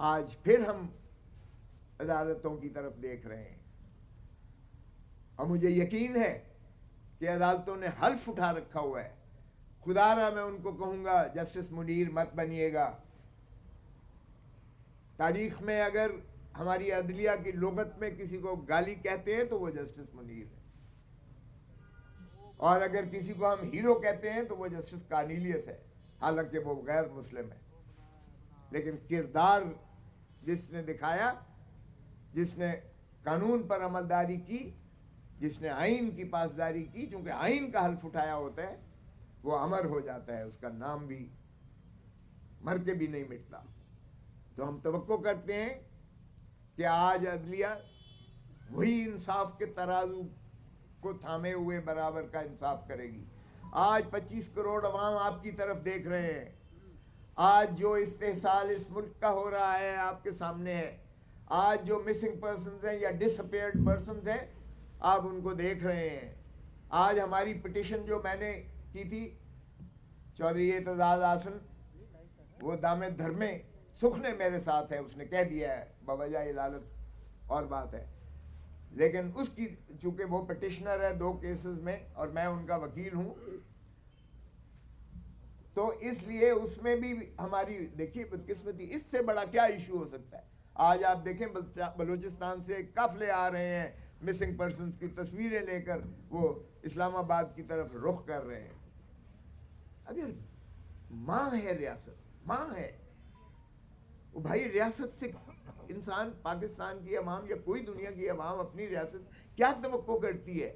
آج پھر ہم عدالتوں کی طرف دیکھ رہے ہیں، اور مجھے یقین ہے کہ عدالتوں نے حلف اٹھا رکھا ہوا ہے. خدا را میں ان کو کہوں گا جسٹس منیر مت بنیے گا. تاریخ میں اگر ہماری عدلیہ کی لغت میں کسی کو گالی کہتے ہیں تو وہ جسٹس منیر ہے، اور اگر کسی کو ہم ہیرو کہتے ہیں تو وہ جسٹس کارنیلیس ہے، حالانکہ وہ غیر مسلم ہے. لیکن کردار جس نے دکھایا، جس نے قانون پر عملداری کی، جس نے آئین کی پاسداری کی، چونکہ آئین کا حلف اٹھایا ہوتا ہے وہ امر ہو جاتا ہے، اس کا نام بھی مر کے بھی نہیں مٹتا. تو ہم توقع کرتے ہیں کہ آج عدلیہ وہی انصاف کے ترازو کو تھامے ہوئے برابر کا انصاف کرے گی. آج 25 کروڑ عوام آپ کی طرف دیکھ رہے ہیں. آج جو استحصال اس ملک کا ہو رہا ہے آپ کے سامنے ہے. آج جو مسنگ پرسنز ہیں یا ڈس اپیئرڈ پرسنز ہیں آپ ان کو دیکھ رہے ہیں. آج ہماری پٹیشن جو میں نے کی تھی، چودھری اعتزاز احسن وہ دامِ دھرمے سکھ نے میرے ساتھ ہے، اس نے کہہ دیا ہے بوجہ علالت اور بات ہے، لیکن اس کی چونکہ وہ پٹیشنر ہے 2 کیسز میں اور میں ان کا وکیل ہوں، تو اس لیے اس میں بھی ہماری دیکھیے بدقسمتی. اس سے بڑا کیا ایشو ہو سکتا ہے؟ آج آپ دیکھیں بلوچستان سے قافلے آ رہے ہیں مسنگ پرسنز کی تصویریں لے کر، وہ اسلام آباد کی طرف رخ کر رہے ہیں. اگر ماں ہے ریاست، ماں ہے وہ بھائی، ریاست سے انسان، پاکستان کی عوام یا کوئی دنیا کی عوام اپنی ریاست کیا توقع کرتی ہے؟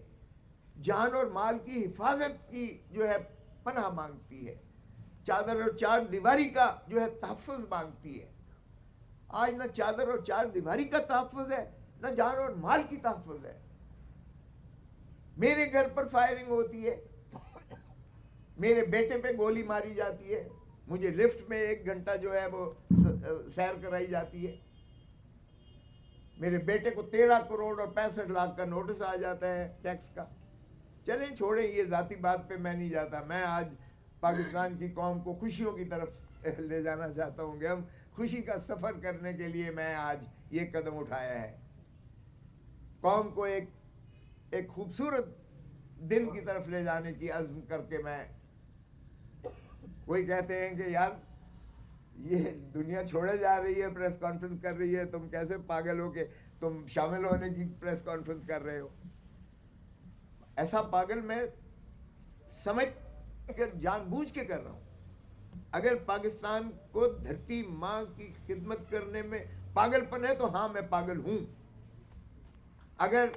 جان اور مال کی حفاظت کی جو ہے پناہ مانگتی ہے، چادر اور 4 دیواری کا جو ہے تحفظ مانگتی ہے. آج نہ چادر اور 4 دیواری کا تحفظ ہے، نہ جان اور مال کی تحفظ ہے. میرے گھر پر فائرنگ ہوتی ہے، میرے بیٹے پہ گولی ماری جاتی ہے، مجھے لفٹ میں 1 گھنٹہ جو ہے وہ سیر کرائی جاتی ہے، میرے بیٹے کو 13 کروڑ اور 65 لاکھ کا نوٹس آ جاتا ہے ٹیکس کا. چلیں چھوڑیں، یہ ذاتی بات پہ میں نہیں جاتا. میں آج پاکستان کی قوم کو خوشیوں کی طرف لے جانا چاہتا ہوں کہ ہم خوشی کا سفر کرنے کے لیے میں آج یہ قدم اٹھایا ہے. قوم کو ایک خوبصورت دن کی طرف لے جانے کی عزم کر کے میں، وہی کہتے ہیں کہ یار یہ دنیا چھوڑے جا رہی ہے، پریس کانفرنس کر رہی ہے، تم کیسے پاگل ہو کہ تم شامل ہونے کی پریس کانفرنس کر رہے ہو. ایسا پاگل میں سمجھ کر جان بوجھ کے کر رہا ہوں. اگر پاکستان کو دھرتی ماں کی خدمت کرنے میں پاگل پن ہے تو ہاں میں پاگل ہوں. اگر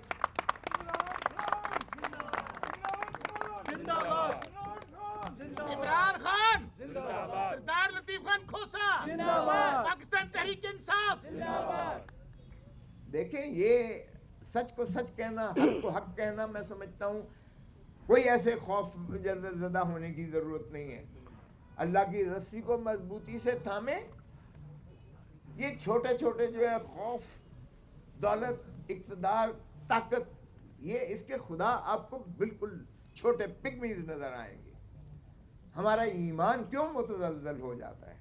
عمران خان، سردار لطیف خان کھوسا، پاکستان تحریک انصاف. دیکھیں، یہ سچ کو سچ کہنا، حق کو حق کہنا، میں سمجھتا ہوں کوئی ایسے خوف زدہ ہونے کی ضرورت نہیں ہے. اللہ کی رسی کو مضبوطی سے تھامے. یہ چھوٹے چھوٹے جو ہے خوف، دولت، اقتدار، طاقت، یہ اس کے خدا آپ کو بالکل چھوٹے پگمیز نظر آئیں گے. ہمارا ایمان کیوں متزلزل ہو جاتا ہے؟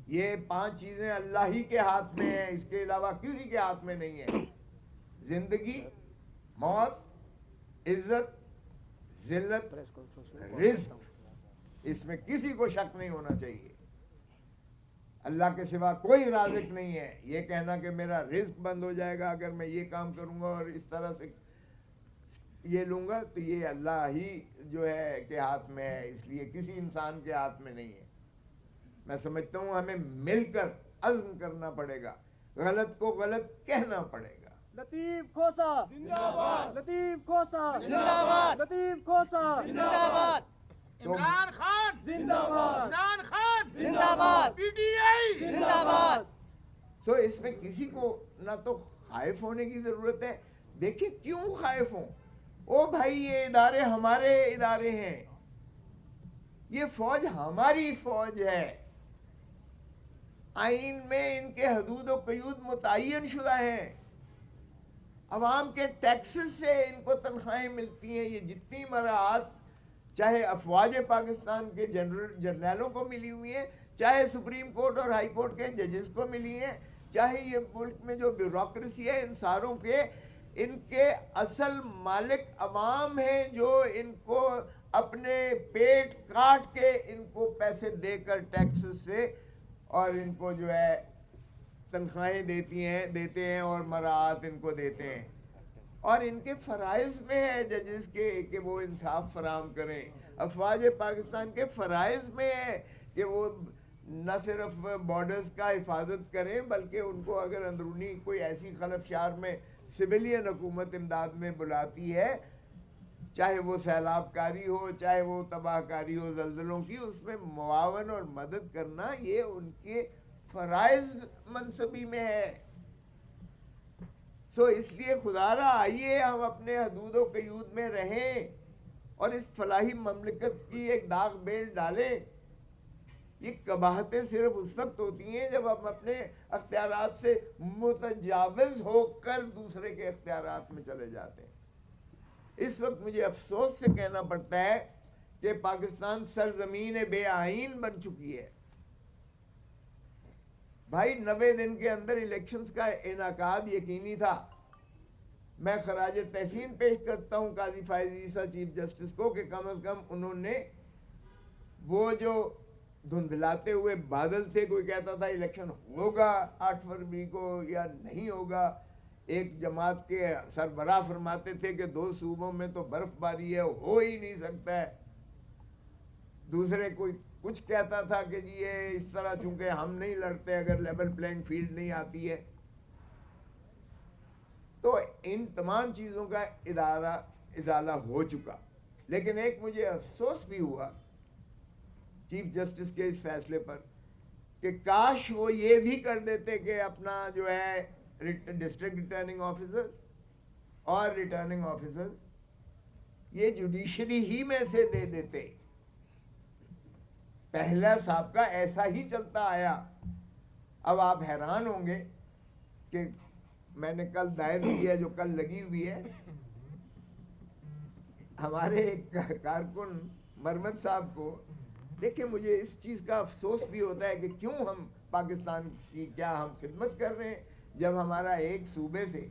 یہ 5 چیزیں اللہ ہی کے ہاتھ میں ہیں، اس کے علاوہ کسی کے ہاتھ میں نہیں ہے. زندگی، موت، عزت، ذلت، رزق. اس میں کسی کو شک نہیں ہونا چاہیے. اللہ کے سوا کوئی رازق نہیں ہے. یہ کہنا کہ میرا رزق بند ہو جائے گا اگر میں یہ کام کروں گا اور اس طرح سے یہ لوں گا، تو یہ اللہ ہی جو ہے کے ہاتھ میں ہے، اس لیے کسی انسان کے ہاتھ میں نہیں ہے. میں سمجھتا ہوں ہمیں مل کر عزم کرنا پڑے گا، غلط کو غلط کہنا پڑے گا. لطیف کھوسا زندہ باد، لطیف کھوسا زندہ باد، لطیف کھوسا زندہ باد، عمران خان زندہ باد، عمران خان زندہ باد، پی ٹی آئی زندہ باد. سو اس میں کسی کو نہ تو خائف ہونے کی ضرورت ہے. دیکھیں کیوں خائف ہوں؟ او بھائی، یہ ادارے ہمارے ادارے ہیں، یہ فوج ہماری فوج ہے. آئین میں ان کے حدود و قیود متعین شدہ ہیں. عوام کے ٹیکسز سے ان کو تنخواہیں ملتی ہیں. یہ جتنی مراعات چاہے افواج پاکستان کے جرنیلوں کو ملی ہوئی ہیں، چاہے سپریم کورٹ اور ہائی کورٹ کے ججز کو ملی ہیں، چاہے یہ ملک میں جو بیوروکریسی ہے ان ساروں کے، ان کے اصل مالک عوام ہیں جو ان کو اپنے پیٹ کاٹ کے ان کو پیسے دے کر ٹیکسز سے اور ان کو جو ہے تنخواہیں دیتے ہیں اور مراعات ان کو دیتے ہیں، اور ان کے فرائض میں ہے ججز کے کہ وہ انصاف فراہم کریں. افواج پاکستان کے فرائض میں ہے کہ وہ نہ صرف بارڈرز کا حفاظت کریں بلکہ ان کو اگر اندرونی کوئی ایسی خلفشار میں سویلین حکومت امداد میں بلاتی ہے، چاہے وہ سیلاب کاری ہو، چاہے وہ تباہ کاری ہو زلزلوں کی، اس میں معاون اور مدد کرنا یہ ان کے فرائض منصبی میں ہے. سو اس لیے خدا را آئیے ہم اپنے حدود و قیود میں رہیں اور اس فلاحی مملکت کی ایک داغ بیل ڈالیں. یہ قباحتیں صرف اس وقت ہوتی ہیں جب ہم اپنے اختیارات سے متجاوز ہو کر دوسرے کے اختیارات میں چلے جاتے ہیں. اس وقت مجھے افسوس سے کہنا پڑتا ہے کہ پاکستان سرزمین بے آئین بن چکی ہے. بھائی 90 دن کے اندر الیکشنز کا انعقاد یقینی تھا. میں خراج تحسین پیش کرتا ہوں قاضی فائز عیسیٰ چیف جسٹس کو کہ کم از کم انہوں نے وہ جو دھندلاتے ہوئے بادل تھے، کوئی کہتا تھا الیکشن ہوگا 8 فروری کو یا نہیں ہوگا، ایک جماعت کے سربراہ فرماتے تھے کہ 2 صوبوں میں تو برف باری ہے، ہو ہی نہیں سکتا ہے، دوسرے کوئی کچھ کہتا تھا کہ جی یہ اس طرح چونکہ ہم نہیں لڑتے اگر لیول پلینگ فیلڈ نہیں آتی ہے. تو ان تمام چیزوں کا ازالہ ہو چکا. لیکن ایک مجھے افسوس بھی ہوا چیف جسٹس کے اس فیصلے پر کہ کاش وہ یہ بھی کر دیتے کہ اپنا جو ہے ڈسٹرکٹ ریٹرننگ آفیسر اور ریٹرننگ آفیسر یہ جوڈیشری ہی میں سے دے دیتے. پہلا سابقہ ایسا ہی چلتا آیا. اب آپ حیران ہوں گے کہ میں نے کل دائر کی ہے جو کل لگی ہوئی ہے، ہمارے ایک کارکن مرمت صاحب کو دیکھیں. مجھے اس چیز کا افسوس بھی ہوتا ہے کہ کیوں ہم پاکستان کی کیا ہم خدمت کر رہے ہیں جب ہمارا ایک صوبے سے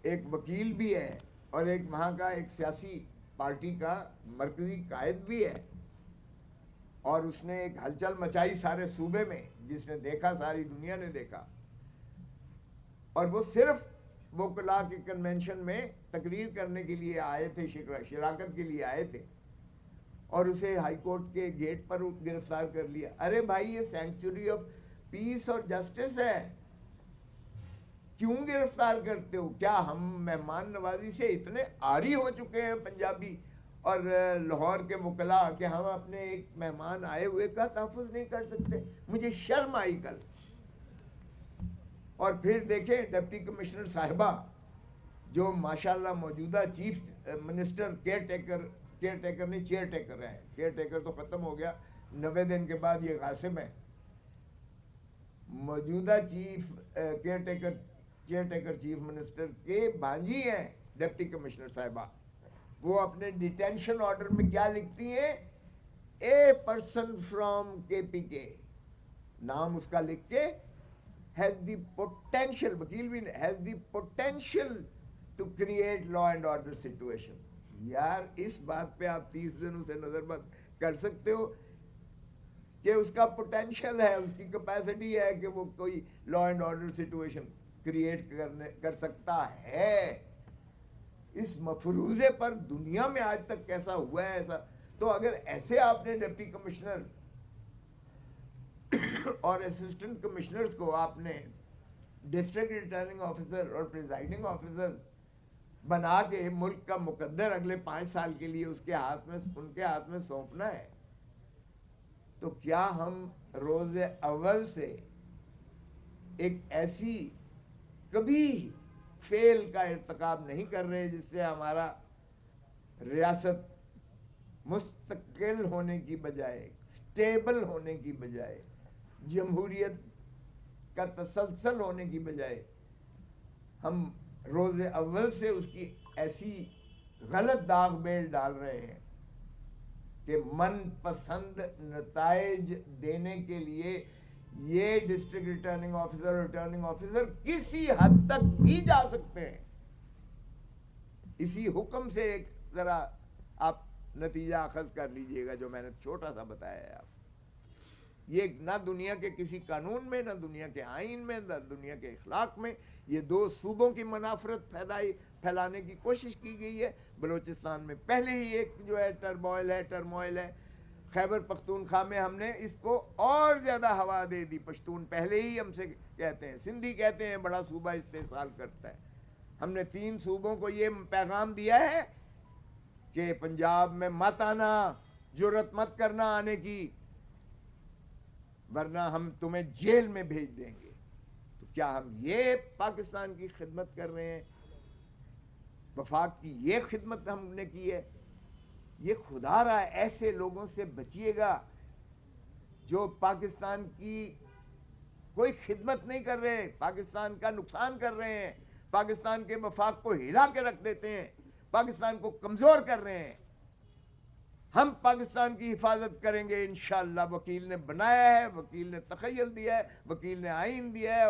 ایک وکیل بھی ہے اور ایک وہاں کا ایک سیاسی پارٹی کا مرکزی قائد بھی ہے، اور اس نے ایک ہلچل مچائی سارے صوبے میں، جس نے دیکھا ساری دنیا نے دیکھا، اور وہ صرف وکلاء کے کنونشن میں تقریر کرنے کے لیے آئے تھے، شراکت کے لیے آئے تھے، اور اسے ہائی کورٹ کے گیٹ پر گرفتار کر لیا. ارے بھائی یہ سینکچوری آف پیس اور جسٹس ہے، کیوں گرفتار کرتے ہو؟ کیا ہم مہمان نوازی سے اتنے عاری ہو چکے ہیں پنجابی اور لاہور کے وکلاء کہ ہم اپنے ایک مہمان آئے ہوئے کا تحفظ نہیں کر سکتے؟ مجھے شرم آئی کل. اور پھر دیکھیں ڈپٹی کمشنر صاحبہ جو ماشاءاللہ موجودہ چیف منسٹر کیئر ٹیکر نہیں چیئر ٹیکر ہے، کیئر ٹیکر تو ختم ہو گیا، 90 دن کے بعد یہ غاصب ہے. موجودہ کیئر ٹیکر چیف منسٹر کے بھانجی ہیں ڈپٹی کمشنر صاحبہ. وہ اپنے ڈیٹینشن آرڈر میں کیا لکھتی ہیں؟ اے پرسن فرام KPK، نام اس کا لکھ کے has the potential، وکیل بھی has the potential to create law and order situation. یار اس بات پہ آپ 30 دنوں سے نظر بند کر سکتے ہو کہ اس کا پوٹینشیل ہے، اس کی کیپیسٹی ہے کہ وہ کوئی law and order situation create کر سکتا ہے. اس مفروضے پر دنیا میں آج تک کیسا ہوا ہے ایسا؟ تو اگر ایسے آپ نے ڈپٹی کمشنر اور اسسٹنٹ کمشنرز کو آپ نے ڈسٹرکٹ ریٹرننگ آفیسر اور پریزائڈنگ آفیسر بنا کے ملک کا مقدر اگلے 5 سال کے لیے ان کے ہاتھ میں سونپنا ہے، تو کیا ہم روز اول سے ایک ایسی کبھی فیل کا ارتکاب نہیں کر رہے جس سے ہمارا ریاست مستقل ہونے کی بجائے، سٹیبل ہونے کی بجائے، جمہوریت کا تسلسل ہونے کی بجائے ہم روز اول سے اس کی ایسی غلط داغ بیل ڈال رہے ہیں کہ من پسند نتائج دینے کے لیے یہ ڈسٹرکٹ ریٹرننگ آفیسر کسی حد تک بھی جا سکتے ہیں. اسی حکم سے ایک ذرا آپ نتیجہ اخذ کر لیجئے گا جو میں نے چھوٹا سا بتایا ہے آپ. یہ نہ دنیا کے کسی قانون میں، نہ دنیا کے آئین میں، نہ دنیا کے اخلاق میں یہ دو صوبوں کی منافرت پھیلانے کی کوشش کی گئی ہے. بلوچستان میں پہلے ہی ایک جو ہے ٹرموائل ہے. خیبر پختونخوا میں ہم نے اس کو اور زیادہ ہوا دے دی. پشتون پہلے ہی ہم سے کہتے ہیں، سندھی کہتے ہیں بڑا صوبہ استحصال کرتا ہے. ہم نے 3 صوبوں کو یہ پیغام دیا ہے کہ پنجاب میں مت آنا، جرأت مت کرنا آنے کی، ورنہ ہم تمہیں جیل میں بھیج دیں گے. تو کیا ہم یہ پاکستان کی خدمت کر رہے ہیں؟ وفاق کی یہ خدمت ہم نے کی ہے؟ یہ خدا را ایسے لوگوں سے بچیے گا جو پاکستان کی کوئی خدمت نہیں کر رہے، پاکستان کا نقصان کر رہے ہیں، پاکستان کے وفاق کو ہلا کے رکھ دیتے ہیں، پاکستان کو کمزور کر رہے ہیں. ہم پاکستان کی حفاظت کریں گے انشاءاللہ. وکیل نے بنایا ہے، وکیل نے تخیل دیا ہے، وکیل نے آئین دیا ہے.